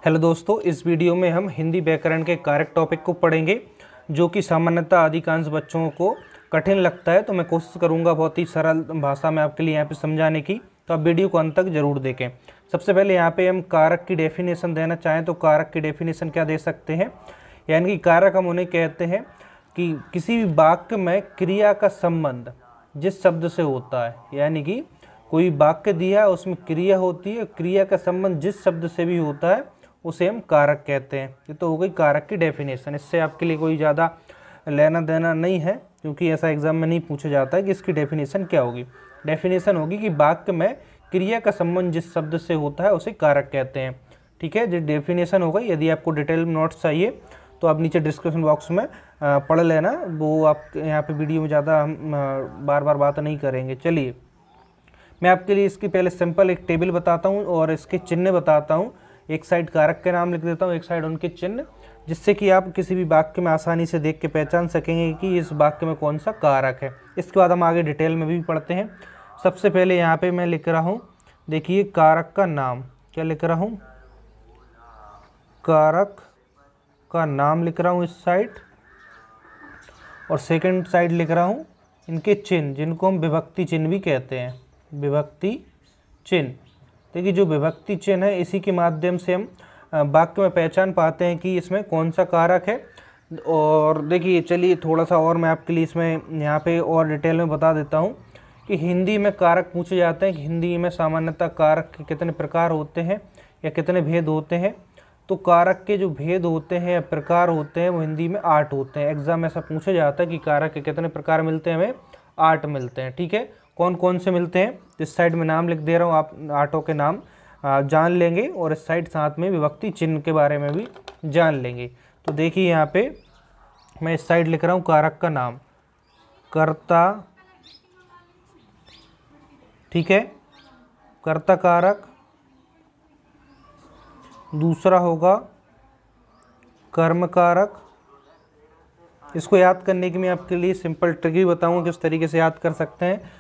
Hello दोस्तों, इस video में हम हिंदी व्याकरण के कारक टॉपिक को पढ़ेंगे जो कि सामान्यतः अधिकांश बच्चों को कठिन लगता है। तो मैं कोशिश करूंगा बहुत ही सरल भाषा में आपके लिए यहाँ पे समझाने की, तो आप वीडियो को अंत तक जरूर देखें। सबसे पहले यहाँ पे हम कारक की डेफिनेशन देना चाहें तो कारक की डेफिनेशन क्या दे सकते हैं, यानी कि कारक हम उन्हें कहते हैं कि किसी भी वाक्य में क्रिया का संबंध जिस शब्द से होता है, यानी कि कोई वाक्य दिया है उसमें क्रिया होती है, क्रिया का संबंध जिस शब्द से भी होता है उसे हम कारक कहते हैं। ये तो हो गई कारक की डेफिनेशन। इससे आपके लिए कोई ज़्यादा लेना देना नहीं है, क्योंकि ऐसा एग्जाम में नहीं पूछा जाता है कि इसकी डेफिनेशन क्या होगी। डेफिनेशन होगी कि वाक्य में क्रिया का संबंध जिस शब्द से होता है उसे कारक कहते हैं। ठीक है, जो डेफिनेशन हो गई। यदि आपको डिटेल नोट्स चाहिए तो आप नीचे डिस्क्रिप्शन बॉक्स में पढ़ लेना, वो आप यहाँ पे वीडियो में ज़्यादा हम बार बार बात नहीं करेंगे। चलिए, मैं आपके लिए इसकी पहले सिंपल एक टेबल बताता हूँ और इसके चिन्ह बताता हूँ। एक साइड कारक के नाम लिख देता हूँ, एक साइड उनके चिन्ह, जिससे कि आप किसी भी वाक्य में आसानी से देख के पहचान सकेंगे कि इस वाक्य में कौन सा कारक है। इसके बाद हम आगे डिटेल में भी पढ़ते हैं। सबसे पहले यहाँ पे मैं लिख रहा हूँ, देखिए कारक का नाम। क्या लिख रहा हूँ? कारक का नाम लिख रहा हूँ इस साइड, और सेकंड साइड लिख रहा हूँ इनके चिन्ह, जिनको हम विभक्ति चिन्ह भी कहते हैं। विभक्ति चिन्ह। देखिए, जो विभक्ति चिन्ह है इसी के माध्यम से हम वाक्य में पहचान पाते हैं कि इसमें कौन सा कारक है। और देखिए, चलिए थोड़ा सा और मैं आपके लिए इसमें यहाँ पे और डिटेल में बता देता हूँ कि हिंदी में कारक पूछे जाते हैं कि हिंदी में सामान्यतः कारक के कितने प्रकार होते हैं या कितने भेद होते हैं। तो कारक के जो भेद होते हैं या प्रकार होते हैं वो हिंदी में 8 होते हैं। एग्जाम में ऐसा पूछा जाता है कि कारक के कितने प्रकार मिलते हैं, हमें 8 मिलते हैं। ठीक है, कौन कौन से मिलते हैं इस साइड में नाम लिख दे रहा हूँ, आप 8 के नाम जान लेंगे, और इस साइड साथ में विभक्ति चिन्ह के बारे में भी जान लेंगे। तो देखिए, यहाँ पे मैं इस साइड लिख रहा हूँ कारक का नाम, कर्ता। ठीक है, कर्ता कारक। दूसरा होगा कर्म कारक। इसको याद करने की मैं आपके लिए सिंपल ट्रिक भी बताऊंगा किस तरीके से याद कर सकते हैं।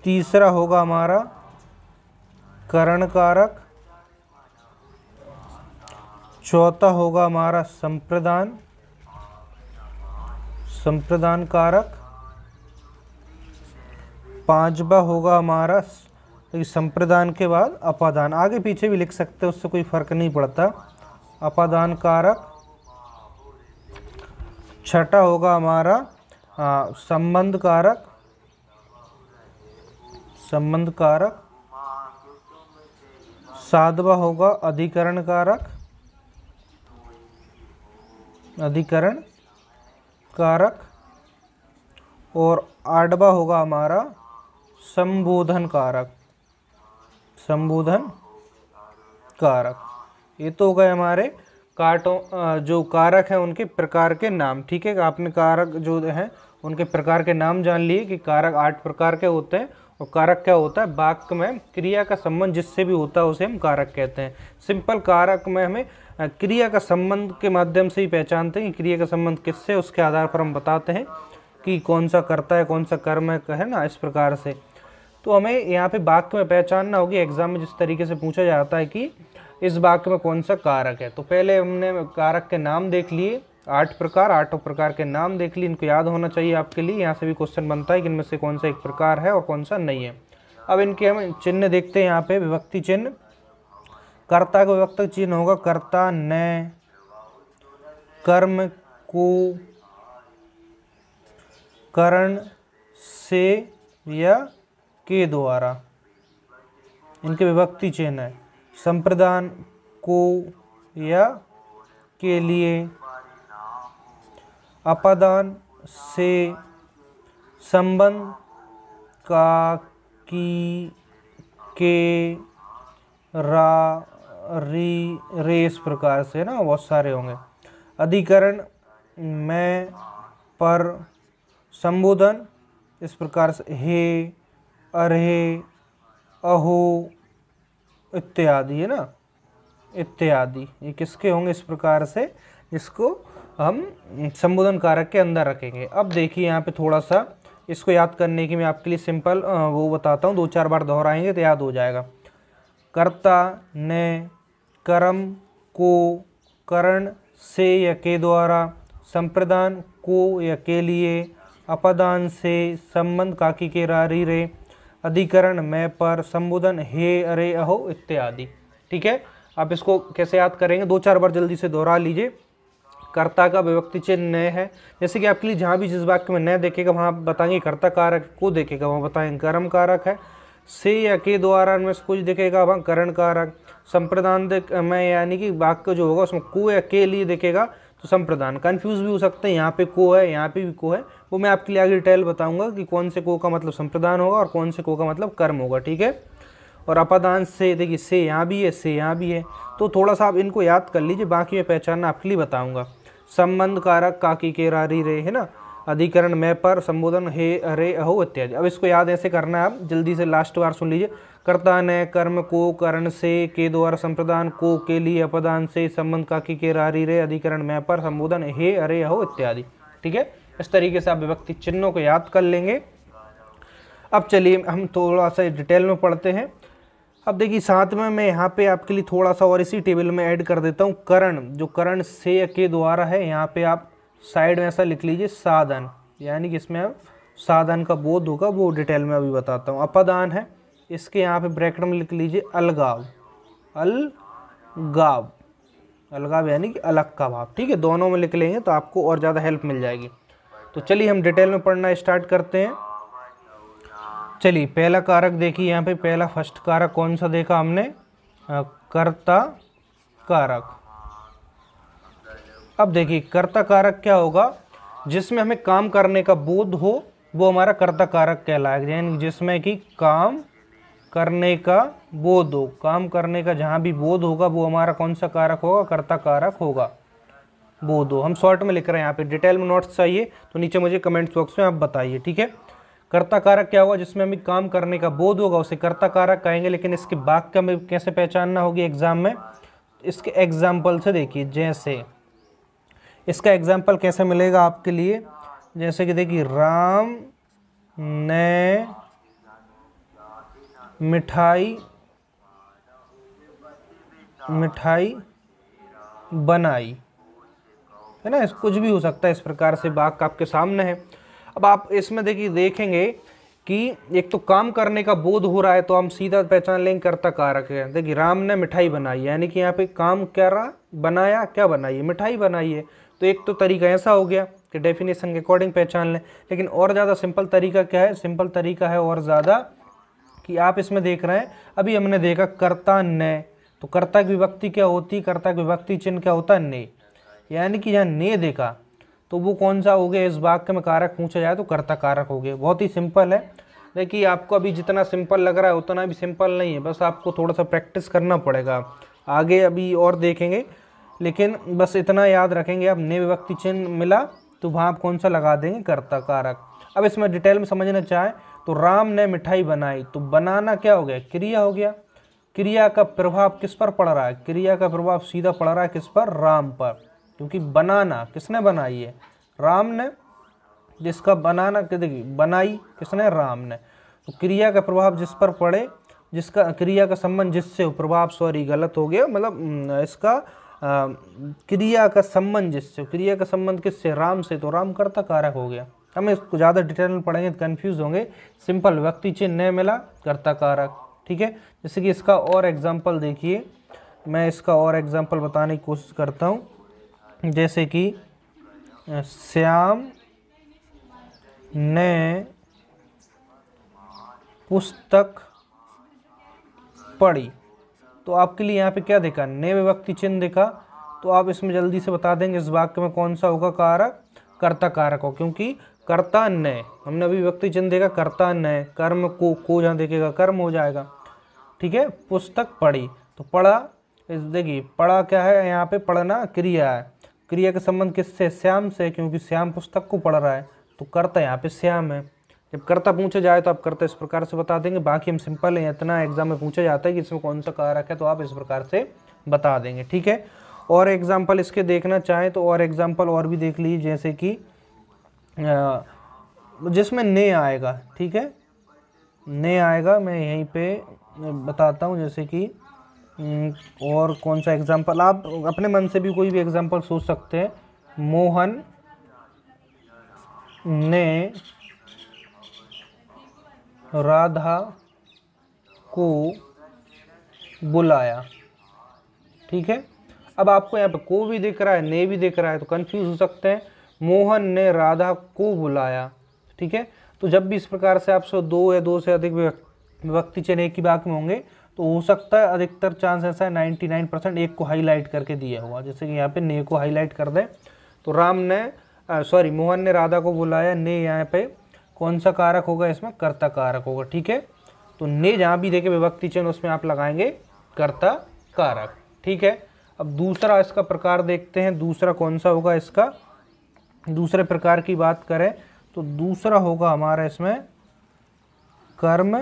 तीसरा होगा हमारा करण कारक। चौथा होगा हमारा संप्रदान, संप्रदान कारक। पांचवा होगा हमारा, संप्रदान के बाद अपादान, आगे पीछे भी लिख सकते हैं, उससे कोई फर्क नहीं पड़ता, अपादान कारक। छठा होगा हमारा संबंध कारक, संबंध कारक। सातवां होगा अधिकरण कारक, अधिकरण कारक। और आठवां होगा हमारा संबोधन कारक, संबोधन कारक। ये तो हो गए हमारे जो कारक हैं उनके प्रकार के नाम। ठीक है, आपने कारक जो हैं उनके प्रकार के नाम जान लिए कि कारक 8 प्रकार के होते हैं। और कारक क्या होता है? वाक्य में क्रिया का संबंध जिससे भी होता है उसे हम कारक कहते हैं। सिंपल कारक में हमें क्रिया का संबंध के माध्यम से ही पहचानते हैं कि क्रिया का संबंध किससे, उसके आधार पर हम बताते हैं कि कौन सा कर्ता है, कौन सा कर्म है ना, इस प्रकार से। तो हमें यहाँ पे वाक्य में पहचानना होगी। एग्जाम में जिस तरीके से पूछा जाता है कि इस वाक्य में कौन सा कारक है, तो पहले हमने कारक के नाम देख लिए, 8 प्रकार, 8 प्रकार के नाम देख लिए। इनको याद होना चाहिए आपके लिए। यहाँ से भी क्वेश्चन बनता है कि इनमें से कौन सा एक प्रकार है और कौन सा नहीं है। अब इनके हम चिन्ह देखते हैं। यहाँ पे विभक्ति चिन्ह, कर्ता का विभक्ति चिन्ह होगा कर्ता ने, कर्म को, करण से या के द्वारा, इनके विभक्ति चिन्ह है। संप्रदान को या के लिए, अपादान से, संबंध का, की, के, रा, री, रे, इस प्रकार से ना बहुत सारे होंगे। अधिकरण में, पर, संबोधन इस प्रकार से हे, अरे, अहो इत्यादि, है ना, इत्यादि। ये किसके होंगे इस प्रकार से, इसको हम संबोधन कारक के अंदर रखेंगे। अब देखिए, यहाँ पे थोड़ा सा इसको याद करने की मैं आपके लिए सिंपल वो बताता हूँ, 2-4 बार दोहराएंगे तो याद हो जाएगा। कर्ता ने, कर्म को, करण से या के द्वारा, संप्रदान को या के लिए, अपदान से, संबंध काकी के रारी रे, अधिकरण मैं पर, संबोधन हे अरे अहो इत्यादि। ठीक है, आप इसको कैसे याद करेंगे, 2-4 बार जल्दी से दोहरा लीजिए। कर्ता का विभक्ति चिन्ह न है, जैसे कि आपके लिए जहाँ भी जिस वाक्य में न देखेगा वहाँ आप बताएंगे कर्ता कारक, को देखेगा वहाँ बताएंगे कर्म कारक है, से या के द्वारा में कुछ दिखेगा वहाँ करण कारक, संप्रदान में यानी कि वाक्य जो होगा उसमें को या के लिए दिखेगा तो संप्रदान। कंफ्यूज भी हो सकते हैं, यहाँ पे को है यहाँ पे भी को है, वो मैं आपके लिए आगे डिटेल बताऊंगा कि कौन से को का मतलब संप्रदान होगा और कौन से को का मतलब कर्म होगा। ठीक है, और अपदान से, देखिए से यहाँ भी है, से यहाँ भी है, तो थोड़ा सा आप इनको याद कर लीजिए, बाकी मैं पहचानना आपके लिए बताऊंगा। संबंध कारक काकी के रारी रे है ना, अधिकरण मैं पर, संबोधन हे अरे अहो इत्यादि। अब इसको याद ऐसे करना है, आप जल्दी से लास्ट बार सुन लीजिए। कर्ता ने, कर्म को, करण से, के द्वारा, संप्रदान को, के लिए, अपदान से, संबंध काकी के रारी रे, अधिकरण मैं पर, संबोधन हे अरे अहो इत्यादि। ठीक है, इस तरीके से आप विभक्ति चिन्हों को याद कर लेंगे। अब चलिए हम थोड़ा सा डिटेल में पढ़ते हैं। अब देखिए साथ में मैं यहाँ पे आपके लिए थोड़ा सा और इसी टेबल में ऐड कर देता हूँ करण, जो करण से या के द्वारा है, यहाँ पे आप साइड में ऐसा लिख लीजिए साधन, यानी कि इसमें आप साधन का बोध होगा, वो डिटेल में अभी बताता हूँ। अपदान है, इसके यहाँ पे ब्रैकेट में लिख लीजिए अलगाव, अलगाव, अलगाव यानी कि अलग का भाव। ठीक है, दोनों में लिख लेंगे तो आपको और ज़्यादा हेल्प मिल जाएगी। तो चलिए हम डिटेल में पढ़ना स्टार्ट करते हैं। चलिए पहला कारक देखिए, यहाँ पे पहला फर्स्ट कारक कौन सा देखा हमने, कर्ता कारक। अब देखिए कर्ता कारक क्या होगा, जिसमें हमें काम करने का बोध हो वो हमारा कर्ता कारक कहलाएगा, यानी जिसमें कि काम करने का बोध हो, काम करने का जहाँ भी बोध होगा वो हमारा कौन सा कारक होगा, कर्ता कारक होगा। बोध हो, हम शॉर्ट में लिख रहे हैं, यहाँ पे डिटेल में नोट्स चाहिए तो नीचे मुझे कमेंट बॉक्स में आप बताइए। ठीक है, कर्ता कारक क्या होगा, जिसमें हमें काम करने का बोध होगा उसे कर्ता कारक कहेंगे। लेकिन इसके वाक्य में कैसे पहचानना होगी एग्जाम में, इसके एग्जाम्पल से देखिए। जैसे इसका एग्जाम्पल कैसे मिलेगा आपके लिए, जैसे कि देखिए राम ने मिठाई बनाई, है ना, कुछ भी हो सकता है, इस प्रकार से वाक्य आपके सामने है। अब आप इसमें देखिए देखेंगे कि एक तो काम करने का बोध हो रहा है तो हम सीधा पहचान लेंगे कर्ता कारक है। देखिए राम ने मिठाई बनाई, यानी कि यहाँ पे काम क्या रहा, बनाया, क्या बनाई है, मिठाई बनाई है। तो एक तो तरीका ऐसा हो गया कि डेफिनेशन के अकॉर्डिंग पहचान लें। लेकिन और ज़्यादा सिंपल तरीका क्या है, सिंपल तरीका है और ज़्यादा कि आप इसमें देख रहे हैं, अभी हमने देखा कर्ता ने, तो कर्ता की विभक्ति क्या होती, कर्ता की विभक्ति चिन्ह क्या होता है, ने, यानी कि यहाँ ने देखा तो वो कौन सा हो गया, इस वाक्य में कारक पूछा जाए तो कर्ता कारक हो गया। बहुत ही सिंपल है। देखिए आपको अभी जितना सिंपल लग रहा है उतना भी सिंपल नहीं है, बस आपको थोड़ा सा प्रैक्टिस करना पड़ेगा, आगे अभी और देखेंगे। लेकिन बस इतना याद रखेंगे, आप ने विभक्ति चिन्ह मिला तो वहाँ आप कौन सा लगा देंगे, कर्ता कारक। अब इसमें डिटेल में समझना चाहें तो राम ने मिठाई बनाई, तो बनाना क्या हो गया, क्रिया हो गया। क्रिया का प्रभाव किस पर पड़ रहा है, क्रिया का प्रभाव सीधा पड़ रहा है किस पर, राम पर, क्योंकि बनाना किसने बनाई है, राम ने, जिसका बनाना देखिए बनाई किसने, राम ने। तो क्रिया का प्रभाव जिस पर पड़े, जिसका क्रिया का संबंध जिससे, प्रभाव सॉरी गलत हो गया, मतलब इसका क्रिया का संबंध जिससे, क्रिया का संबंध किससे, राम से, तो राम कर्ता कारक हो गया। हम इसको ज़्यादा डिटेल में पढ़ेंगे तो कन्फ्यूज होंगे। सिंपल व्यक्ति चिन्ह नहीं मिला, कर्ता कारक। ठीक है, जैसे कि इसका और एग्जाम्पल देखिए, मैं इसका और एग्जाम्पल बताने की कोशिश करता हूँ। जैसे कि श्याम ने पुस्तक पढ़ी, तो आपके लिए यहाँ पे क्या देखा, ने विभक्ति चिन्ह देखा, तो आप इसमें जल्दी से बता देंगे इस वाक्य में कौन सा होगा कारक, कर्ता कारक हो, क्योंकि कर्ता ने, हमने अभी विभक्ति चिन्ह देखा कर्ता ने, कर्म को जहाँ देखेगा कर्म हो जाएगा। ठीक है, पुस्तक पढ़ी, तो पढ़ा, देखिए पढ़ा क्या है, यहाँ पे पढ़ना क्रिया है, क्रिया का संबंध किससे, श्याम से, क्योंकि श्याम पुस्तक को पढ़ रहा है, तो कर्ता यहाँ पे श्याम है। जब कर्ता पूछा जाए तो आप कर्ता इस प्रकार से बता देंगे। बाकी हम सिंपल है, इतना एग्जाम में पूछा जाता है कि इसमें कौन सा कारक है, तो आप इस प्रकार से बता देंगे। ठीक है, और एग्जाम्पल इसके देखना चाहें तो और एग्जाम्पल और भी देख लीजिए, जैसे कि जिसमें ने आएगा। ठीक है, ने आएगा, मैं यहीं पे बताता हूँ, जैसे कि और कौन सा एग्जाम्पल, आप अपने मन से भी कोई भी एग्जाम्पल सोच सकते हैं। मोहन ने राधा को बुलाया। ठीक है, अब आपको यहाँ पे को भी दिख रहा है, ने भी दिख रहा है, तो कंफ्यूज हो सकते हैं। मोहन ने राधा को बुलाया। ठीक है, तो जब भी इस प्रकार से आपसे दो या दो से अधिक विभक्ति चिन्ह एक ही वाक्य में होंगे तो हो सकता है, अधिकतर चांस ऐसा है 99% एक को हाईलाइट करके दिया हुआ। जैसे कि यहाँ पे ने को हाईलाइट कर दें तो मोहन ने राधा को बुलाया। ने यहाँ पे कौन सा कारक होगा, इसमें कर्ता कारक होगा। ठीक है, तो ने जहाँ भी देखे विभक्ति चिन्ह उसमें आप लगाएंगे कर्ता कारक। ठीक है, अब दूसरा इसका प्रकार देखते हैं, दूसरा कौन सा होगा इसका। दूसरे प्रकार की बात करें तो दूसरा होगा हमारा इसमें कर्म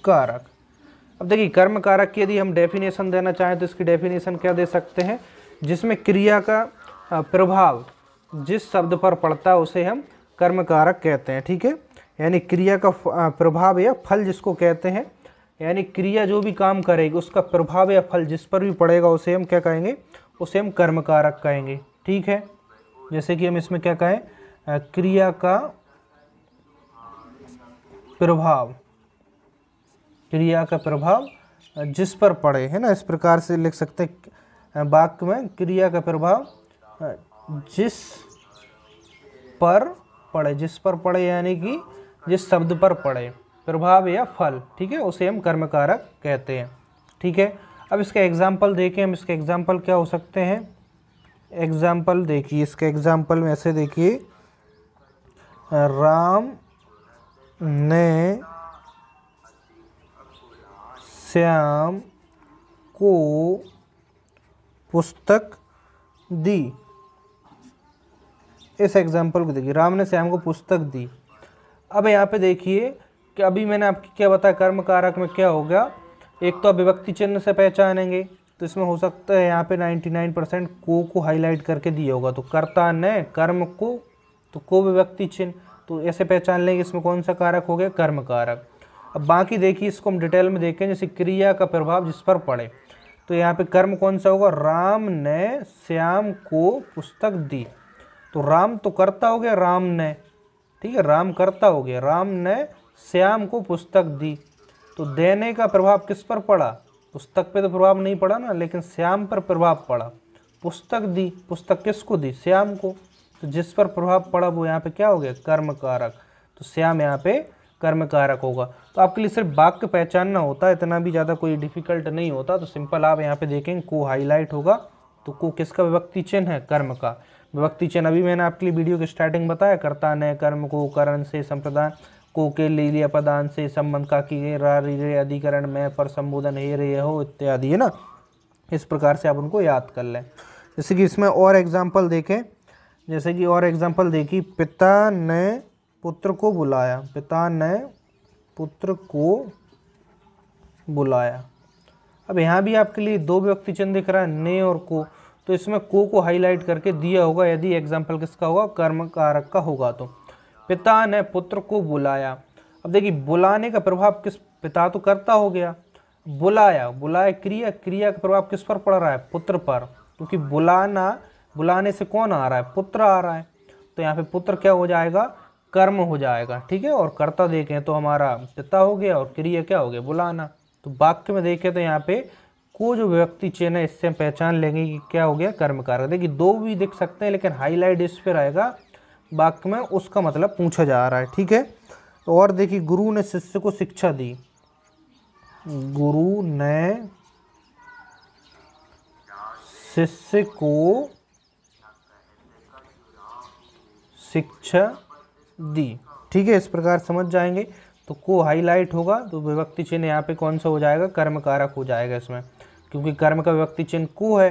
कारक। अब देखिए कर्म कारक की यदि हम डेफिनेशन देना चाहें तो इसकी डेफिनेशन क्या दे सकते हैं, जिसमें क्रिया का प्रभाव जिस शब्द पर पड़ता है उसे हम कर्म कारक कहते हैं। ठीक है, यानी क्रिया का प्रभाव या फल जिसको कहते हैं, यानी क्रिया जो भी काम करेगी उसका प्रभाव या फल जिस पर भी पड़ेगा उसे हम क्या कहेंगे, उसे हम कर्म कारक कहेंगे। ठीक है, जैसे कि हम इसमें क्या कहें, क्रिया का प्रभाव, क्रिया का प्रभाव जिस पर पड़े, है ना, इस प्रकार से लिख सकते हैं वाक्य में, क्रिया का प्रभाव जिस पर पड़े, जिस पर पड़े यानी कि जिस शब्द पर पड़े, प्रभाव या फल। ठीक है, उसे हम कर्म कारक कहते हैं। ठीक है, अब इसका एग्जाम्पल देखें हम, इसके एग्जाम्पल क्या हो सकते हैं। एग्जाम्पल देखिए, इसके एग्जाम्पल में ऐसे देखिए, राम ने श्याम को पुस्तक दी। इस एग्जाम्पल को देखिए, राम ने श्याम को पुस्तक दी। अब यहाँ पे देखिए कि अभी मैंने आपको क्या बताया, कर्म कारक में क्या हो गया, एक तो विभक्ति चिन्ह से पहचानेंगे तो इसमें हो सकता है यहाँ पे 99% को हाईलाइट करके दिया होगा। तो कर्ता ने कर्म को, तो को विभक्ति चिन्ह, तो ऐसे पहचान लेंगे इसमें कौन सा कारक हो गया, कर्म कारक। अब बाकी देखिए इसको हम डिटेल में देखें, जैसे क्रिया का प्रभाव जिस पर पड़े, तो यहाँ पे कर्म कौन सा होगा, राम ने श्याम को पुस्तक दी। तो राम तो कर्ता हो गया, राम ने, ठीक है, राम कर्ता हो गया, राम ने श्याम को पुस्तक दी। तो देने का प्रभाव किस पर पड़ा, पुस्तक पे तो प्रभाव नहीं पड़ा ना, लेकिन श्याम पर प्रभाव पड़ा, पुस्तक दी। पुस्तक किसको दी, श्याम को, तो जिस पर प्रभाव पड़ा वो यहाँ पे क्या हो गया, कर्म कारक। तो श्याम यहाँ पे कर्म कारक होगा। तो आपके लिए सिर्फ वाक्य पहचानना होता है, इतना भी ज़्यादा कोई डिफिकल्ट नहीं होता। तो सिंपल आप यहाँ पे देखेंगे को हाईलाइट होगा, तो को किसका विभक्ति चिन्ह है, कर्म का विभक्ति चिन्ह। अभी मैंने आपके लिए वीडियो की स्टार्टिंग बताया, कर्ता ने कर्म को करण से संप्रदान, को के ले लिया पदान से संबंध का की रा रे अधिकरण में पर संबोधन हे रे हो इत्यादि, है ना। इस प्रकार से आप उनको याद कर लें। जैसे कि इसमें और एग्जाम्पल देखें, जैसे कि और एग्जाम्पल देखिए, पिता ने पुत्र को बुलाया, पिता ने पुत्र को बुलाया। अब यहाँ भी आपके लिए दो विभक्ति चिन्ह दिख रहा है, ने और को, तो इसमें को हाईलाइट करके दिया होगा यदि एग्जाम्पल किसका होगा, कर्म कारक का होगा। तो पिता ने पुत्र को बुलाया। अब देखिए बुलाने का प्रभाव किस, पिता तो कर्ता हो गया, बुलाया, बुलाया क्रिया, क्रिया का प्रभाव किस पर पड़ रहा है, पुत्र पर, क्योंकि बुलाना, बुलाने से कौन आ रहा है, पुत्र आ रहा है। तो यहाँ पे पुत्र क्या हो जाएगा, कर्म हो जाएगा। ठीक है, और कर्ता देखें तो हमारा पिता हो गया और क्रिया क्या हो गया, बुलाना। तो वाक्य में देखें तो यहाँ पे को जो विभक्ति चिन्ह है इससे हम पहचान लेंगे कि क्या हो गया, कर्म कारक। देखिए दो भी दिख सकते हैं लेकिन हाईलाइट इस पर आएगा वाक्य में, उसका मतलब पूछा जा रहा है। ठीक है, और देखिए गुरु ने शिष्य को शिक्षा दी, गुरु ने शिष्य को शिक्षा दी। ठीक है, इस प्रकार समझ जाएंगे। तो को हाईलाइट होगा तो विभक्ति चिन्ह यहाँ पे कौन सा हो जाएगा, कर्म कारक हो जाएगा इसमें, क्योंकि कर्म का विभक्ति चिन्ह को है।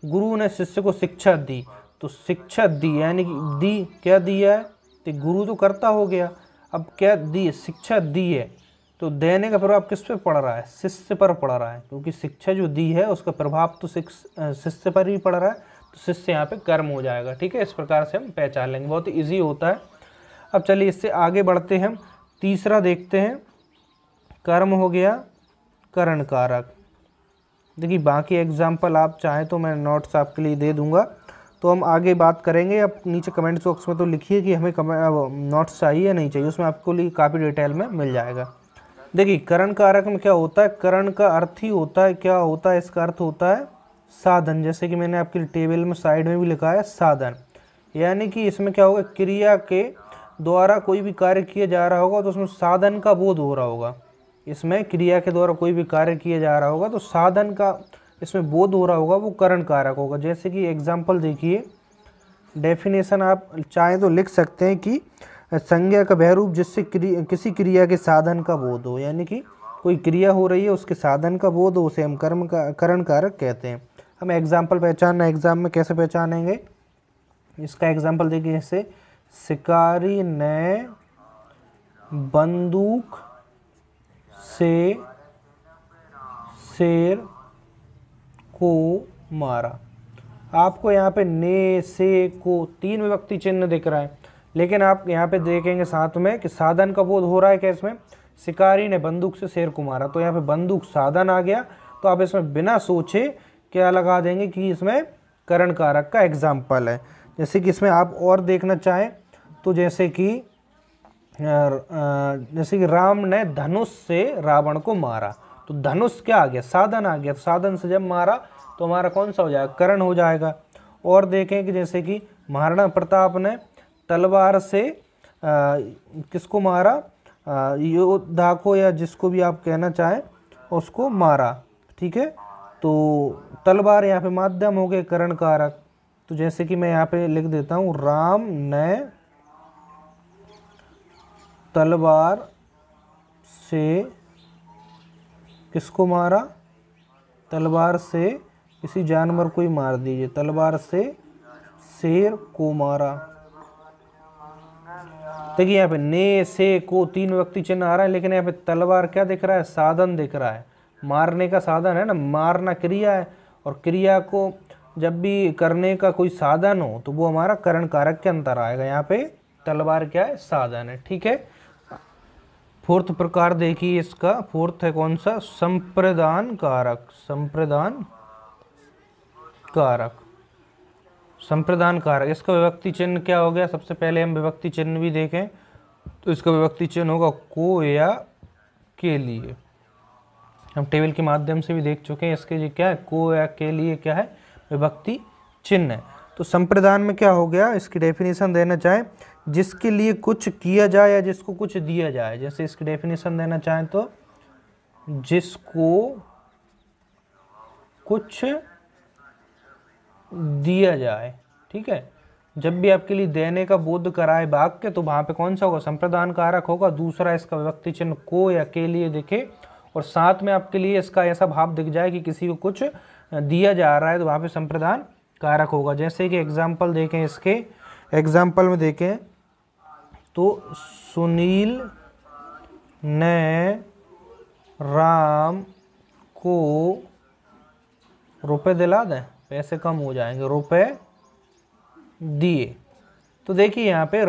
गुरु ने शिष्य को शिक्षा दी, तो शिक्षा दी यानी कि दी, क्या दिया है, तो गुरु तो कर्ता हो गया, अब क्या दी, शिक्षा दी है। तो देने का प्रभाव किस पे पड़ रहा है, शिष्य पर पड़ रहा है, क्योंकि शिक्षा जो दी है उसका प्रभाव तो शिष्य पर ही पड़ रहा है, तो शिष्य यहाँ पे कर्म हो जाएगा। ठीक है, इस प्रकार से हम पहचान लेंगे, बहुत ही ईजी होता है। अब चलिए इससे आगे बढ़ते हैं, तीसरा देखते हैं, कर्म हो गया, करण कारक। देखिए बाकी एग्जाम्पल आप चाहें तो मैं नोट्स आपके लिए दे दूंगा, तो हम आगे बात करेंगे। अब नीचे कमेंट बॉक्स में तो लिखिए कि हमें नोट्स चाहिए या नहीं चाहिए, उसमें आपको लिए काफ़ी डिटेल में मिल जाएगा। देखिए करण कारक में क्या होता है, करण का अर्थ ही होता है, क्या होता है, इसका अर्थ होता है साधन। जैसे कि मैंने आपके टेबल में साइड में भी लिखा है साधन, यानी कि इसमें क्या होगा, क्रिया के द्वारा कोई भी कार्य किया जा रहा होगा तो उसमें साधन का बोध हो रहा होगा। इसमें क्रिया के द्वारा कोई भी कार्य किया जा रहा होगा तो साधन का इसमें बोध हो रहा होगा, वो करण कारक होगा। जैसे कि एग्जाम्पल देखिए, डेफिनेशन आप चाहें तो लिख सकते हैं कि संज्ञा का वह रूप जिससे किसी क्रिया के साधन का बोध हो, यानी कि कोई क्रिया हो रही है उसके साधन का बोध हो, उसे हम करण कारक कहते हैं। हम एग्जाम्पल पहचानना, एग्जाम में कैसे पहचानेंगे, इसका एग्जाम्पल देखिए, जैसे शिकारी ने बंदूक से शेर को मारा। आपको यहाँ पे ने, से, को 3 विभक्ति चिन्ह दिख रहा है, लेकिन आप यहाँ पे देखेंगे साथ में कि साधन का बोध हो रहा है। क्या इसमें, शिकारी ने बंदूक से शेर को मारा, तो यहाँ पे बंदूक साधन आ गया, तो आप इसमें बिना सोचे क्या लगा देंगे कि इसमें करण कारक का एग्जाम्पल है। जैसे कि इसमें आप और देखना चाहें तो जैसे कि राम ने धनुष से रावण को मारा, तो धनुष क्या आ गया, साधन आ गया, तो साधन से जब मारा तो हमारा कौन सा हो जाएगा, करण हो जाएगा। और देखें कि जैसे कि महाराणा प्रताप ने तलवार से किसको मारा, योद्धा को या जिसको भी आप कहना चाहें उसको मारा, ठीक है। तो तलवार यहाँ पे माध्यम हो गए करण कारक। तो जैसे कि मैं यहाँ पे लिख देता हूँ, राम ने तलवार से किसको मारा, तलवार से किसी जानवर को ही मार दीजिए, तलवार से शेर को मारा। देखिए यहाँ पे ने, से, को 3 व्यक्ति चिन्ह आ रहा है, लेकिन यहाँ पे तलवार क्या दिख रहा है, साधन दिख रहा है, मारने का साधन है ना, मारना क्रिया है, और क्रिया को जब भी करने का कोई साधन हो तो वो हमारा करण कारक के अंतर आएगा। यहाँ पे तलवार क्या है, साधन है, ठीक है। फोर्थ प्रकार देखिए इसका, फोर्थ है कौन सा, संप्रदान कारक। संप्रदान कारक, संप्रदान कारक, इसका विभक्ति चिन्ह क्या हो गया, सबसे पहले हम विभक्ति चिन्ह भी देखें तो इसका विभक्ति चिन्ह होगा को या के लिए। हम टेबल के माध्यम से भी देख चुके हैं, इसके जो क्या है, को या के लिए क्या है, विभक्ति चिन्ह है। तो संप्रदान में क्या हो गया, इसकी डेफिनेशन देना चाहें, जिसके लिए कुछ किया जाए या जिसको कुछ दिया जाए। जैसे इसकी डेफिनेशन देना चाहें तो जिसको कुछ दिया जाए, ठीक है। जब भी आपके लिए देने का बोध कराए वाक्य तो वहां पे कौन सा होगा, संप्रदान कारक होगा। दूसरा इसका विभक्ति चिन्ह को या के लिए दिखे, और साथ में आपके लिए इसका ऐसा भाव दिख जाए कि किसी को कुछ दिया जा रहा है, तो वहां पे संप्रदान कारक होगा। जैसे कि एग्जाम्पल देखें, इसके एग्जाम्पल में देखें तो सुनील ने राम को रुपए दिला दें, पैसे कम हो जाएंगे, रुपए दिए। तो देखिए यहाँ पे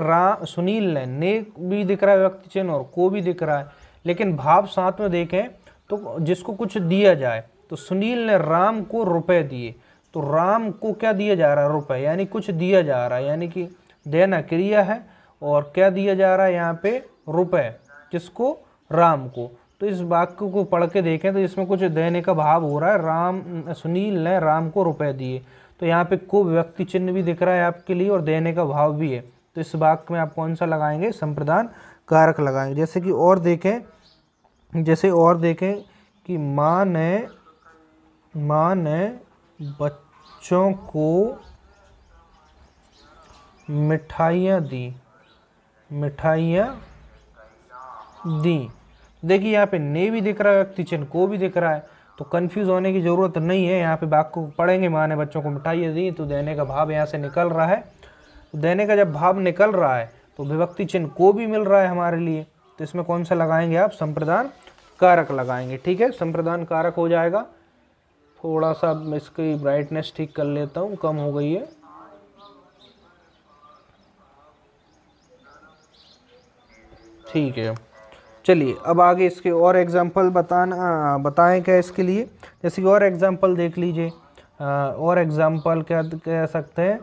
सुनील ने भी दिख रहा है व्यक्ति चिन्ह और को भी दिख रहा है, लेकिन भाव साथ में देखें तो जिसको कुछ दिया जाए, तो सुनील ने राम को रुपए दिए, तो राम को क्या दिया जा रहा है, रुपए, यानी कुछ दिया जा रहा है, यानी कि देना क्रिया है और क्या दिया जा रहा है यहाँ पे, रुपए, किसको, राम को। तो इस वाक्य को पढ़ के देखें तो इसमें कुछ देने का भाव हो रहा है, सुनील ने राम को रुपए दिए, तो यहाँ पे को व्यक्ति चिन्ह भी दिख रहा है आपके लिए और देने का भाव भी है। तो इस वाक्य में आप कौन सा लगाएंगे, संप्रदान कारक लगाएंगे। जैसे कि और देखें कि माँ ने बच्चों को मिठाइयाँ दी। देखिए यहाँ पे ने भी दिख रहा है, व्यक्ति चिन्ह को भी दिख रहा है, तो कंफ्यूज होने की जरूरत नहीं है। यहाँ पे वाक्य को पढ़ेंगे, माँ ने बच्चों को मिठाइयाँ दी, तो देने का भाव यहाँ से निकल रहा है। तो देने का जब भाव निकल रहा है तो विभक्ति चिन्ह को भी मिल रहा है हमारे लिए, तो इसमें कौन सा लगाएंगे आप, संप्रदान कारक लगाएंगे, ठीक है। संप्रदान कारक हो जाएगा। थोड़ा सा इसकी ब्राइटनेस ठीक कर लेता हूँ, कम हो गई है। ठीक है, चलिए अब आगे इसके और एग्जाम्पल बताएं क्या इसके लिए। जैसे कि और एग्जाम्पल देख लीजिए। और एग्जाम्पल क्या कह सकते हैं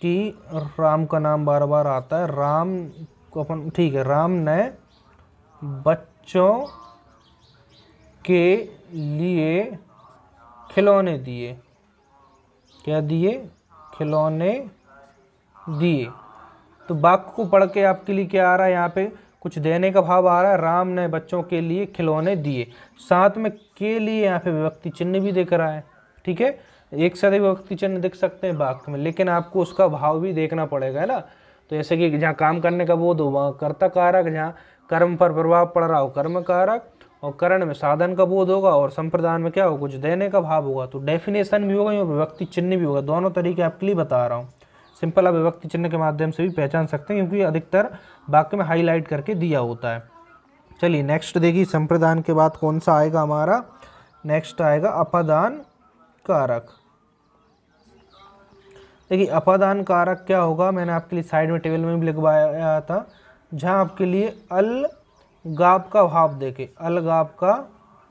कि राम का नाम बार बार आता है, राम को अपन ठीक है, राम ने बच्चों के लिए खिलौने दिए। क्या दिए? खिलौने दिए। तो वाक्य को पढ़ के आपके लिए क्या आ रहा है, यहाँ पे कुछ देने का भाव आ रहा है। राम ने बच्चों के लिए खिलौने दिए, साथ में के लिए यहाँ पे विभक्ति चिन्ह भी दिख रहा है। ठीक है, एक साथ ही विभक्ति चिन्ह दिख सकते हैं वाक्य में, लेकिन आपको उसका भाव भी देखना पड़ेगा, है ना। तो जैसे कि जहाँ काम करने का बोध हो वहाँ कर्ता कारक, जहाँ कर्म पर प्रभाव पड़ रहा हो कर्म कारक, और करण में साधन का बोध होगा, और संप्रदान में क्या होगा, कुछ देने का भाव होगा। तो डेफिनेशन भी होगा और विभक्ति चिन्ह भी होगा, दोनों तरीके आपके लिए बता रहा हूँ। सिंपल आप विभक्ति चिन्ह के माध्यम से भी पहचान सकते हैं, क्योंकि अधिकतर वाक्य में हाईलाइट करके दिया होता है। चलिए नेक्स्ट देखिए, संप्रदान के बाद कौन सा आएगा हमारा, नेक्स्ट आएगा अपादान कारक। देखिए अपादान कारक क्या होगा, मैंने आपके लिए साइड में टेबल में भी लिखवाया था, जहाँ आपके लिए अलगाव का भाव देखे, अलगाव का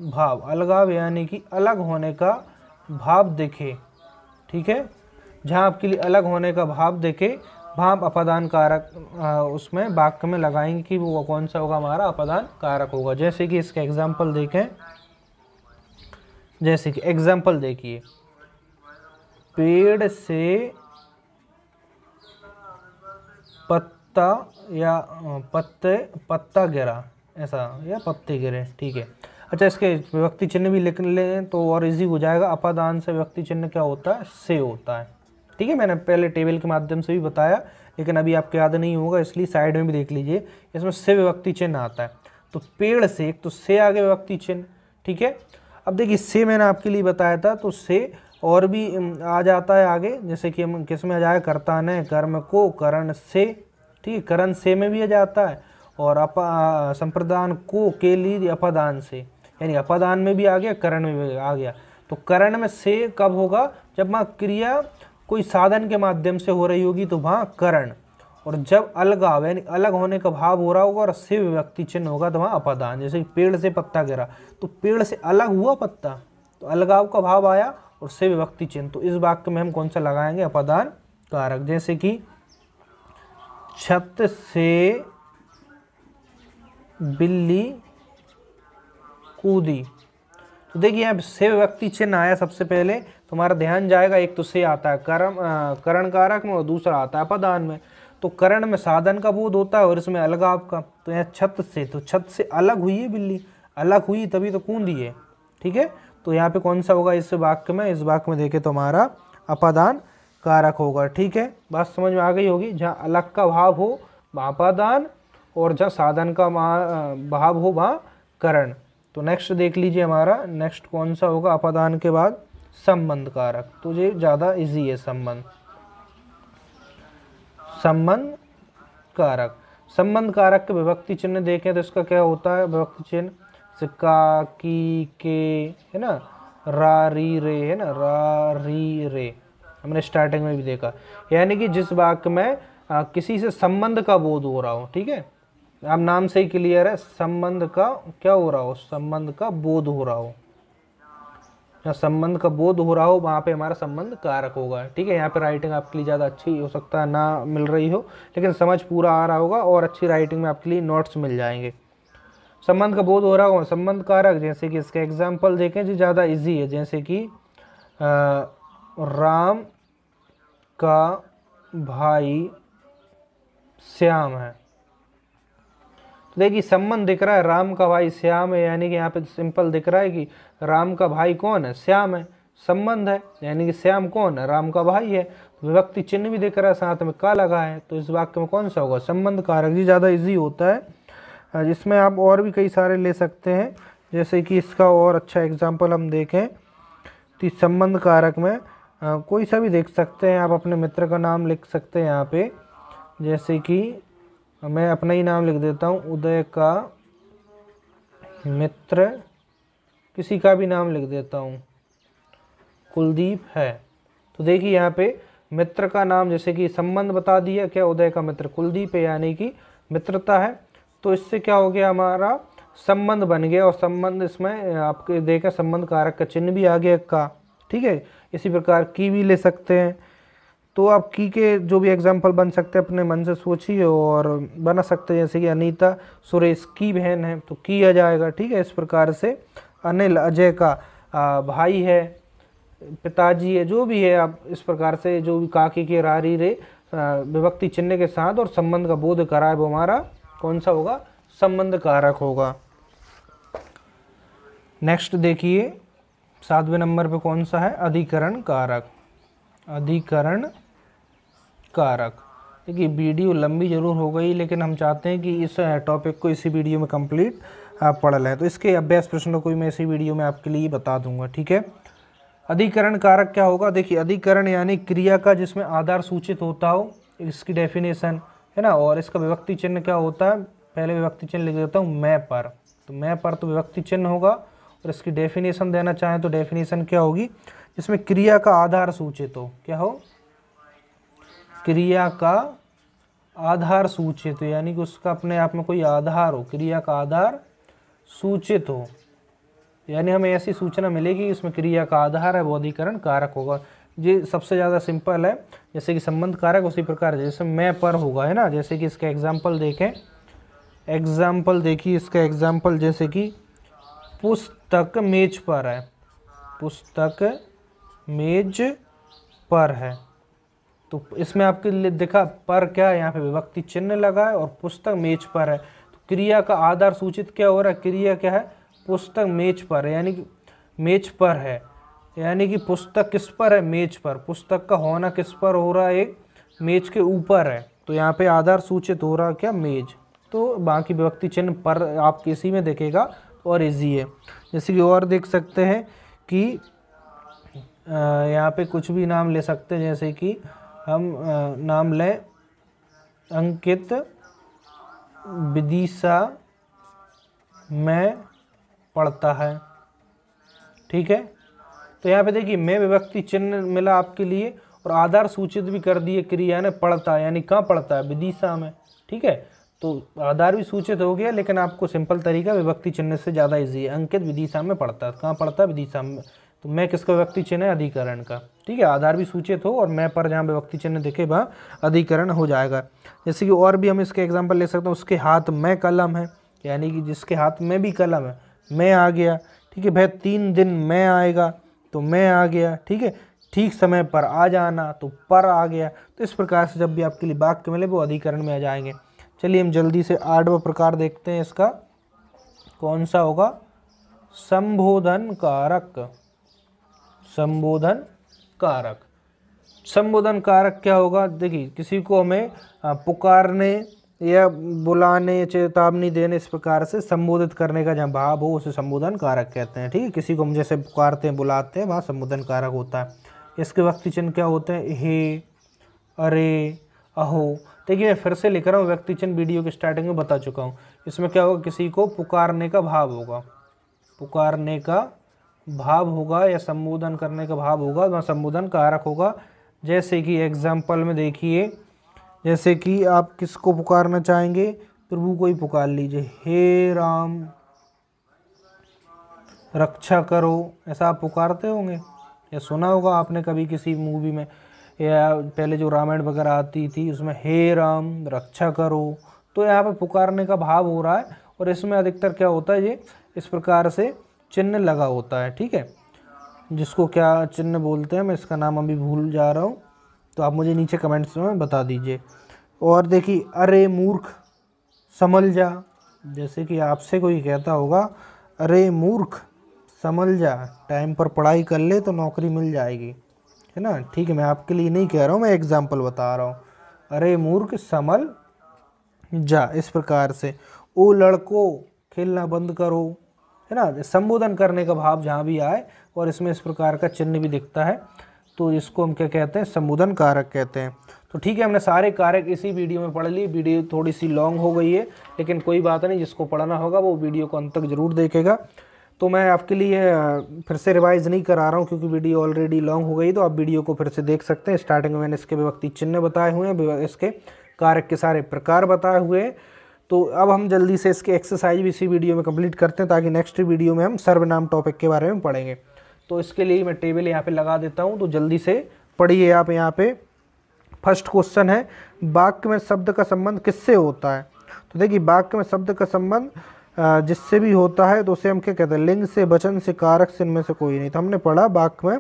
भाव, अलगाव यानी कि अलग होने का भाव देखे। ठीक है, जहाँ आपके लिए अलग होने का भाव देखे, भाव अपादान कारक उसमें वाक्य में लगाएंगे कि वो कौन सा होगा, हमारा अपादान कारक होगा। जैसे कि इसका एग्जाम्पल देखें, जैसे कि एग्जाम्पल देखिए, पेड़ से पत्ता या पत्ता गिरा, ऐसा, या पत्ते गिरे। ठीक है, अच्छा इसके विभक्ति चिन्ह भी लिख लें तो और इजी हो जाएगा। अपादान से विभक्ति चिन्ह क्या होता है, से होता है। ठीक है, मैंने पहले टेबल के माध्यम से भी बताया, लेकिन अभी आपको याद नहीं होगा, इसलिए साइड में भी देख लीजिए, इसमें से विभक्ति चिन्ह आता है। तो पेड़ से, एक तो से आगे विभक्ति चिन्ह। ठीक है, अब देखिए से मैंने आपके लिए बताया था, तो से और भी आ जाता है आगे, जैसे कि हम किस में आ जाएगा, कर्ता ने कर्म को करण से। ठीक है, करण से में भी आ जाता है, और संप्रदान को के लिए अपादान से, यानी अपादान में भी आ गया, करण में भी आ गया। तो करण में से कब होगा, जब वहाँ क्रिया कोई साधन के माध्यम से हो रही होगी, तो वहाँ करण, और जब अलगाव यानी अलग होने का भाव हो रहा होगा और से विभक्ति चिन्ह होगा, तो वहाँ अपादान। जैसे पेड़ से पत्ता गिरा, तो पेड़ से अलग हुआ पत्ता, तो अलगाव का भाव आया और से विभक्ति चिन्ह। तो इस वाक्य में हम कौन सा लगाएंगे, अपादान कारक। जैसे कि छत से बिल्ली कूदी, तो देखिए यहाँ से विभक्ति चिन्ह आया सबसे पहले, तुम्हारा ध्यान जाएगा, एक तो से आता है करण कारक में, और दूसरा आता है अपादान में। तो करण में साधन का बोध होता है और इसमें अलगाव का। तो यहाँ छत से, तो छत से अलग हुई है बिल्ली, अलग हुई तभी तो कूदी है। ठीक है, तो यहाँ पे कौन सा होगा इस वाक्य में, इस वाक्य में देखे तो हमारा अपादान कारक होगा। ठीक है, बात समझ में आ गई होगी। जहाँ अलग का भाव हो वहाँ अपादान, और जहाँ साधन का भाव हो वहाँ करण। तो नेक्स्ट देख लीजिए, हमारा नेक्स्ट कौन सा होगा अपादान के बाद, संबंध कारक। तो ये ज़्यादा इजी है, संबंध कारक। संबंध कारक के विभक्ति चिन्ह देखें तो इसका क्या होता है, विभक्ति चिन्ह से का, की, के, है ना, रा री रे, है ना, रा री रे, हमने स्टार्टिंग में भी देखा। यानी कि जिस वाक्य में किसी से संबंध का बोध हो रहा हो। ठीक है, आप नाम से ही क्लियर है, संबंध का क्या हो रहा हो, संबंध का बोध हो रहा हो, जहाँ संबंध का बोध हो रहा हो वहाँ पे हमारा संबंध कारक होगा। ठीक है, यहाँ पे राइटिंग आपके लिए ज़्यादा अच्छी हो सकता है ना मिल रही हो, लेकिन समझ पूरा आ रहा होगा, और अच्छी राइटिंग में आपके लिए नोट्स मिल जाएंगे। संबंध का बोध हो रहा होगा, संबंध कारक। जैसे कि इसका एग्जाम्पल देखें जो ज़्यादा ईजी है, जैसे कि राम का भाई श्याम है। तो देखिए संबंध दिख रहा है, राम का भाई श्याम है, यानी कि यहाँ पे सिंपल दिख रहा है कि राम का भाई कौन है, श्याम है। संबंध है, यानी कि श्याम कौन है, राम का भाई है। विभक्ति चिन्ह भी दिख रहा है, साथ में का लगा है, तो इस वाक्य में कौन सा होगा, संबंध कारक। जी ज़्यादा इजी होता है, जिसमें आप और भी कई सारे ले सकते हैं। जैसे कि इसका और अच्छा एग्जाम्पल हम देखें तो संबंध कारक में कोई सा भी देख सकते हैं आप, अपने मित्र का नाम लिख सकते हैं यहाँ पे। जैसे कि मैं अपना ही नाम लिख देता हूँ, उदय का मित्र, किसी का भी नाम लिख देता हूँ, कुलदीप है। तो देखिए यहाँ पे मित्र का नाम, जैसे कि संबंध बता दिया क्या, उदय का मित्र कुलदीप है, यानी कि मित्रता है। तो इससे क्या हो गया, हमारा संबंध बन गया और संबंध इसमें आपके देखा संबंध कारक का चिन्ह भी आ गया का, ठीक है। इसी प्रकार की भी ले सकते हैं। तो आप की के जो भी एग्जाम्पल बन सकते हैं अपने मन से सोचिए और बना सकते हैं, जैसे कि अनीता सुरेश की बहन है तो की आ जाएगा, ठीक है। इस प्रकार से अनिल अजय का भाई है, पिताजी है, जो भी है आप इस प्रकार से जो भी काकी के रारी रे विभक्ति चिन्ह के साथ और संबंध का बोध कराए वो हमारा कौन सा होगा, संबंध कारक होगा। नेक्स्ट देखिए 7वें नंबर पे कौन सा है, अधिकरण कारक। अधिकरण कारक, देखिए वीडियो लंबी जरूर हो गई लेकिन हम चाहते हैं कि इस टॉपिक को इसी वीडियो में कंप्लीट आप पढ़ लें, तो इसके अभ्यास प्रश्नों को मैं इसी वीडियो में आपके लिए बता दूंगा, ठीक है। अधिकरण कारक क्या होगा, देखिए अधिकरण यानी क्रिया का जिसमें आधार सूचित होता हो, इसकी डेफिनेशन है ना। और इसका विभक्ति चिन्ह क्या होता है, पहले विभक्ति चिन्ह लिख देता हूँ मैं पर, तो मैं पर तो विभक्ति चिन्ह होगा। और इसकी डेफिनेशन देना चाहें तो डेफिनेशन क्या होगी, जिसमें क्रिया का आधार सूचित हो, क्या हो, क्रिया का आधार सूचित हो, यानी कि उसका अपने आप में कोई आधार हो, क्रिया का आधार सूचित हो, यानी हमें ऐसी सूचना मिलेगी इसमें क्रिया का आधार है, वो अधिकरण कारक होगा। ये सबसे ज़्यादा सिंपल है, जैसे कि संबंध कारक उसी प्रकार जैसे मैं पर होगा, है ना। जैसे कि इसका एग्जाम्पल देखें, एग्जाम्पल देखिए इसका एग्जाम्पल, जैसे कि पुस्तक मेज पर है, पुस्तक मेज पर है, तो इसमें आपके लिए देखा पर क्या है, यहाँ पे विभक्ति चिन्ह लगा है और पुस्तक मेज पर है, तो क्रिया का आधार सूचित क्या हो रहा है, क्रिया क्या है, पुस्तक मेज पर है, यानी कि मेज पर है, यानी कि पुस्तक किस पर है, मेज पर, पुस्तक का होना किस पर हो रहा है, एक मेज के ऊपर है, तो यहाँ पे आधार सूचित हो रहा है क्या, मेज। तो बाकी विभक्ति चिन्ह पर आप किसी में देखेगा और इजी है। जैसे कि और देख सकते हैं कि यहाँ पे कुछ भी नाम ले सकते हैं, जैसे कि हम नाम लें अंकित विदिशा में पढ़ता है, ठीक है। तो यहाँ पे देखिए मैं विभक्ति चिन्ह मिला आपके लिए और आधार सूचित भी कर दिए, क्रिया ने पढ़ता है, यानी कहाँ पढ़ता है, विदिशा में, ठीक है। तो आधार भी सूचित हो गया, लेकिन आपको सिंपल तरीका विभक्ति चिन्ह से ज़्यादा इजी है। अंकित विदिशा में पढ़ता है, कहाँ पढ़ता है, विदिशा में, तो मैं किसका विभक्ति चिन्ह है, अधिकरण का, ठीक है। आधार भी सूचित हो और मैं पर जहाँ विभक्ति चिन्ह दिखे वहाँ अधिकरण हो जाएगा। जैसे कि और भी हम इसके एग्जाम्पल ले सकते हैं, उसके हाथ में कलम है, यानी कि जिसके हाथ में भी कलम है, मैं आ गया, ठीक है। भाई 3 दिन में आएगा तो मैं आ गया, ठीक है। ठीक समय पर आ जाना तो पर आ गया। तो इस प्रकार से जब भी आपके लिए वाक्य मिले वो अधिकरण में आ जाएंगे। चलिए हम जल्दी से 8वां प्रकार देखते हैं, इसका कौन सा होगा, संबोधन कारक। संबोधन कारक, संबोधन कारक क्या होगा, देखिए किसी को हमें पुकारने या बुलाने, चेतावनी देने, इस प्रकार से संबोधित करने का जहाँ भाव हो उसे संबोधन कारक कहते हैं, ठीक है। किसी को हम जैसे पुकारते हैं, बुलाते हैं, वहाँ संबोधन कारक होता है। इसके व्यक्ति चिन्ह क्या होते हैं, हे, अरे, अहो। देखिए मैं फिर से लिख रहा हूँ, व्यक्ति चिन्ह वीडियो की स्टार्टिंग में बता चुका हूँ। इसमें क्या होगा, किसी को पुकारने का भाव होगा, पुकारने का भाव होगा या संबोधन करने का भाव होगा, वहाँ संबोधन कारक होगा। जैसे कि एग्जाम्पल में देखिए, जैसे कि आप किसको पुकारना चाहेंगे, प्रभु को ही पुकार लीजिए, हे राम रक्षा करो, ऐसा आप पुकारते होंगे या सुना होगा आपने कभी किसी मूवी में, या पहले जो रामायण वगैरह आती थी उसमें हे राम रक्षा करो। तो यहाँ पे पुकारने का भाव हो रहा है और इसमें अधिकतर क्या होता है, ये इस प्रकार से चिन्ह लगा होता है, ठीक है। जिसको क्या चिन्ह बोलते हैं, मैं इसका नाम अभी भूल जा रहा हूँ, तो आप मुझे नीचे कमेंट्स में बता दीजिए। और देखिए अरे मूर्ख संभल जा, जैसे कि आपसे कोई कहता होगा अरे मूर्ख संभल जा, टाइम पर पढ़ाई कर ले तो नौकरी मिल जाएगी, है ना, ठीक है। मैं आपके लिए नहीं कह रहा हूँ, मैं एग्जाम्पल बता रहा हूँ, अरे मूर्ख संभल जा। इस प्रकार से ओ लड़को खेलना बंद करो, है ना, संबोधन करने का भाव जहाँ भी आए और इसमें इस प्रकार का चिन्ह भी दिखता है, तो इसको हम क्या कहते हैं, संबोधन कारक कहते हैं। तो ठीक है, हमने सारे कारक इसी वीडियो में पढ़ लिए। वीडियो थोड़ी सी लॉन्ग हो गई है, लेकिन कोई बात नहीं, जिसको पढ़ना होगा वो वीडियो को अंत तक जरूर देखेगा। तो मैं आपके लिए फिर से रिवाइज़ नहीं करा रहा हूँ क्योंकि वीडियो ऑलरेडी लॉन्ग हो गई, तो आप वीडियो को फिर से देख सकते हैं। स्टार्टिंग में मैंने इसके विभक्ति चिन्ह बताए हुए हैं, इसके कारक के सारे प्रकार बताए हुए हैं। तो अब हम जल्दी से इसके एक्सरसाइज भी इसी वीडियो में कंप्लीट करते हैं, ताकि नेक्स्ट वीडियो में हम सर्वनाम टॉपिक के बारे में पढ़ेंगे। तो इसके लिए मैं टेबल यहाँ पे लगा देता हूँ, तो जल्दी से पढ़िए आप यहाँ पे। फर्स्ट क्वेश्चन है, वाक्य में शब्द का संबंध किससे होता है? तो देखिए, वाक्य में शब्द का संबंध जिससे भी होता है तो उसे हम क्या कहते हैं? लिंग से, वचन से, कारक से, इनमें से कोई नहीं। तो हमने पढ़ा वाक्य में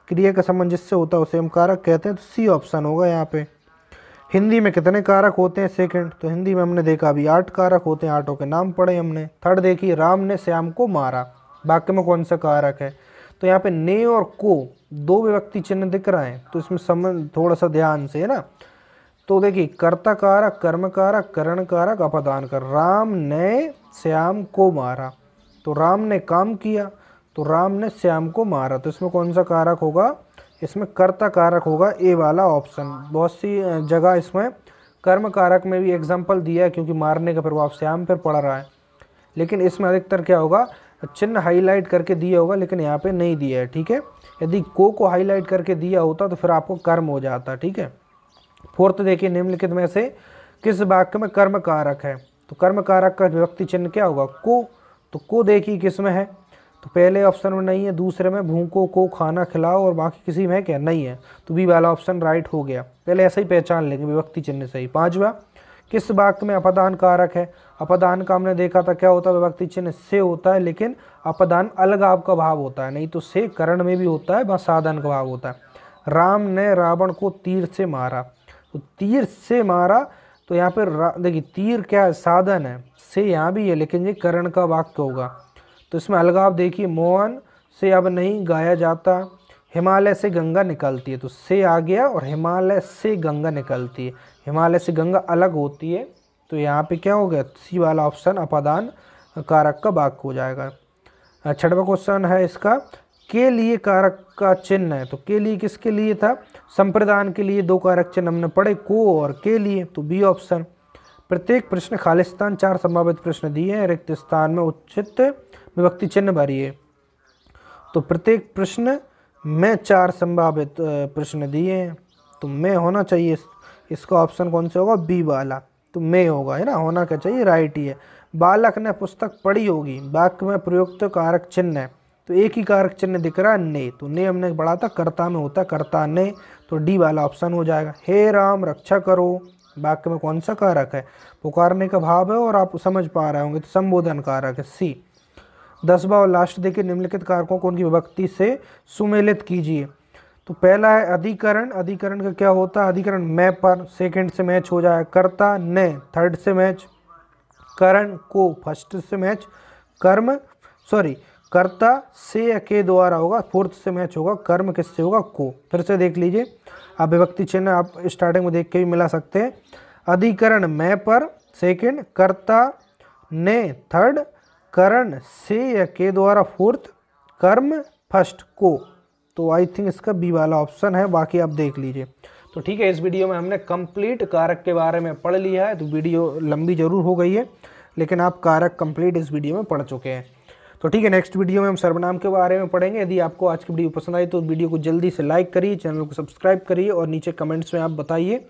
क्रिया का संबंध जिससे होता है उसे हम कारक कहते हैं, तो सी ऑप्शन होगा यहाँ पे। हिंदी में कितने कारक होते हैं? सेकंड, तो हिंदी में हमने देखा अभी 8 कारक होते हैं, 8 के नाम पढ़े हमने। थर्ड देखिए, राम ने श्याम को मारा, वाक्य में कौन सा कारक है? तो यहाँ पे ने और को 2 विभक्ति चिन्ह दिख रहे हैं, तो इसमें संबंध थोड़ा सा ध्यान से है ना। तो देखिए, कर्ता कारक, कर्म कारक, करण कारक, अपदान कारक। राम ने श्याम को मारा, तो राम ने काम किया, तो राम ने श्याम को मारा, तो इसमें कौन सा कारक होगा? इसमें कर्ता कारक होगा, ए वाला ऑप्शन। बहुत सी जगह इसमें कर्म कारक में भी एग्जाम्पल दिया है, क्योंकि मारने का प्रभाव श्याम पर पड़ रहा है, लेकिन इसमें अधिकतर क्या होगा? चिन्ह हाईलाइट करके दिया होगा, लेकिन यहाँ पे नहीं दिया है, ठीक है। यदि को हाईलाइट करके दिया होता तो फिर आपको कर्म हो जाता, ठीक है। फोर्थ देखिए, निम्नलिखित में से किस वाक्य में कर्म कारक है? तो कर्म कारक का विभक्ति चिन्ह क्या होगा? को। तो को देखिए किस में है? तो पहले ऑप्शन में नहीं है, दूसरे में भूखों को खाना खिलाओ, और बाकी किसी में है क्या? नहीं है, तो बी वाला ऑप्शन राइट हो गया। पहले ऐसे ही पहचान लेंगे विभक्ति चिन्ह से ही। पांचवा, किस वाक्य में अपदान कारक है? अपदान का हमने देखा था क्या होता है? विभक्ति चिन्ह से होता है, लेकिन अपदान अलगाव का भाव होता है, नहीं तो से करण में भी होता है, बस साधन का भाव होता है। राम ने रावण को तीर से मारा, तो तीर से मारा, तो यहाँ पे देखिए तीर क्या है? साधन है, से यहाँ भी है, लेकिन ये करण का वाक्य होगा, तो इसमें अलगाव देखिए। मोहन से अब नहीं गाया जाता, हिमालय से गंगा निकलती है, तो से आ गया, और हिमालय से गंगा निकलती है, हिमालय से गंगा अलग होती है, तो यहाँ पे क्या हो गया? सी वाला ऑप्शन अपदान कारक का वाक्य हो जाएगा। छठवां क्वेश्चन है इसका, के लिए कारक का चिन्ह है, तो के लिए किसके लिए था? संप्रदान के लिए 2 कारक चिन्ह हमने पढ़े, को और के लिए, तो बी ऑप्शन। प्रत्येक प्रश्न खालिस्तान 4 संभावित प्रश्न दिए हैं, रिक्त स्थान में उचित विभक्ति चिन्ह भरिए। तो प्रत्येक प्रश्न में 4 संभावित प्रश्न दिए हैं, तो में होना चाहिए, इसका ऑप्शन कौन सा होगा? बी वाला, तो में होगा, है ना, होना क्या चाहिए? राइट ही है। बालक ने पुस्तक पढ़ी होगी, वाक्य में प्रयुक्त कारक चिन्ह है, तो एक ही कारक चिन्ह दिख रहा है, ने, तो ने हमने पढ़ा था कर्ता में होता है, कर्ता ने, तो डी वाला ऑप्शन हो जाएगा। हे राम रक्षा करो, वाक्य में कौन सा कारक है? पुकारने का भाव है, और आप समझ पा रहे होंगे, तो संबोधन कारक है, सी। 10वां और लास्ट देखिए, निम्नलिखित कारकों को उनकी विभक्ति से सुमेलित कीजिए। तो पहला है अधिकरण, अधिकरण का क्या होता है? अधिकरण मैं पर, सेकंड से मैच हो जाए, कर्ता ने, थर्ड से मैच, करण को, फर्स्ट से मैच, कर्म कर्ता से या के द्वारा होगा, फोर्थ से मैच होगा, कर्म किससे होगा? को। फिर से देख लीजिए, आप विभक्ति चिन्ह आप स्टार्टिंग में देख के भी मिला सकते हैं। अधिकरण मैं पर, सेकंड, कर्ता ने, थर्ड, करण से या के द्वारा, फोर्थ, कर्म फर्स्ट, को। तो आई थिंक इसका बी वाला ऑप्शन है, बाकी आप देख लीजिए। तो ठीक है, इस वीडियो में हमने कंप्लीट कारक के बारे में पढ़ लिया है, तो वीडियो लंबी जरूर हो गई है, लेकिन आप कारक कंप्लीट इस वीडियो में पढ़ चुके हैं। तो ठीक है, नेक्स्ट वीडियो में हम सर्वनाम के बारे में पढ़ेंगे। यदि आपको आज की वीडियो पसंद आई तो वीडियो को जल्दी से लाइक करिए, चैनल को सब्सक्राइब करिए, और नीचे कमेंट्स में आप बताइए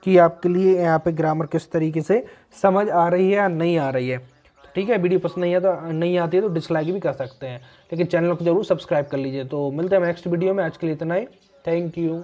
कि आपके लिए यहाँ पे ग्रामर किस तरीके से समझ आ रही है या नहीं आ रही है। तो ठीक है, वीडियो पसंद नहीं आती है तो डिसलाइक भी कर सकते हैं, लेकिन चैनल को जरूर सब्सक्राइब कर लीजिए। तो मिलते हैं नेक्स्ट वीडियो में, आज के लिए इतना ही। Thank you.